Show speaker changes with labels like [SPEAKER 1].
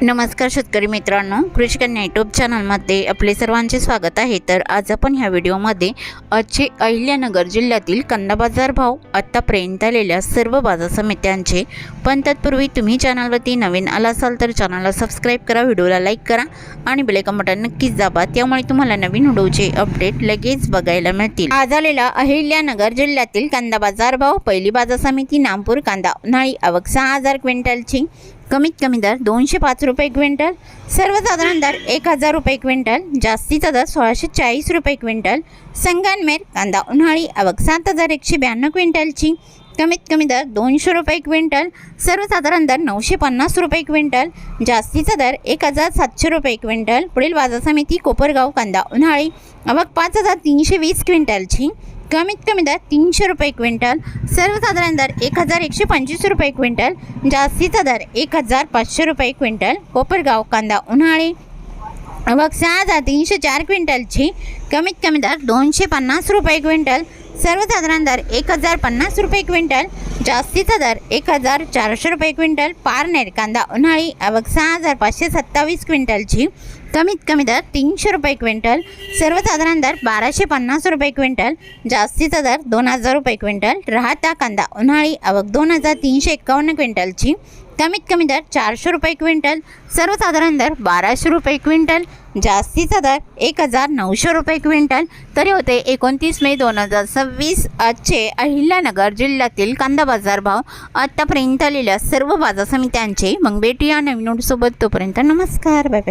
[SPEAKER 1] नमस्कार शेतकरी मित्रांनो, कृषी कन्या यूट्यूब चॅनलमध्ये आपले सर्वांचे स्वागत आहे। तर आज आपण ह्या व्हिडिओमध्ये आजचे अहिल्यानगर जिल्ह्यातील कांदा बाजार भाव, आतापर्यंत आलेल्या सर्व बाजार समित्यांचे, पण तत्पूर्वी तुम्ही चॅनलवरती नवीन आला असाल तर चॅनलला सबस्क्राईब करा, व्हिडिओला लाईक करा आणि बेल आयकॉन बटन नक्कीच दाबा, त्यामुळे तुम्हाला नवीन व्हिडिओचे अपडेट लगेच बघायला मिळतील। आज आलेला अहिल्यानगर जिल्ह्यातील कांदा बाजार भाव, पहिली बाजार समिती नामपूर कांदा उन्हाळी, आवक 6000 क्विंटलची, कमीत कमी दर 205 रुपये क्विंटल, सर्वसाधारण दर 1000 रुपये क्विंटल, जास्तीचा दर 1640 रुपये क्विंटल। संगमनेर कांदा उन्हाळी, आवक 7192 क्विंटलची, कमीत कमी दर 200 रुपये क्विंटल, सर्वसाधारण दर 950 रुपये क्विंटल, जास्तीचा दर 1700 रुपये क्विंटल। पुढील बाजार समिती कोपरगाव कांदा उन्हाळी, आवक 5320 क्विंटलची, कमीत कमी दर 300 रुपये क्विंटल, सर्वसाधारण दर 1125 रुपये क्विंटल, जास्तीचा दर 1500 रुपये क्विंटल। कोपरगाव कांदा उन्हाळी, आवक 6304 क्विंटलची, कमीत कमी दर 250 रुपये क्विंटल, सर्वसाधारण दर 1050 रुपये क्विंटल, जास्तीचा दर 1400 रुपये क्विंटल। पारनेर कांदा उन्हाळी, आवक 6527 क्विंटलची, कमीत कमी दर 300 रुपये क्विंटल, सर्वसाधारण दर 1250 रुपये क्विंटल, जास्तीचा दर 2000 रुपये क्विंटल। राहता कांदा उन्हाळी, आवक 2351 क्विंटलची, कमीत कमी दर 400 रुपये क्विंटल, सर्वसाधारण दर 1200 रुपये क्विंटल, जास्तीचा दर 1900 रुपये क्विंटल। तरी होते 29 मे 2026 आजचे अहिल्यानगर जिल्ह्यातील कांदा बाजार भाव, आतापर्यंत आलेल्या सर्व बाजार समित्यांचे। मग भेटूया नवीन नोटसोबत, तोपर्यंत नमस्कार, बाय बाय।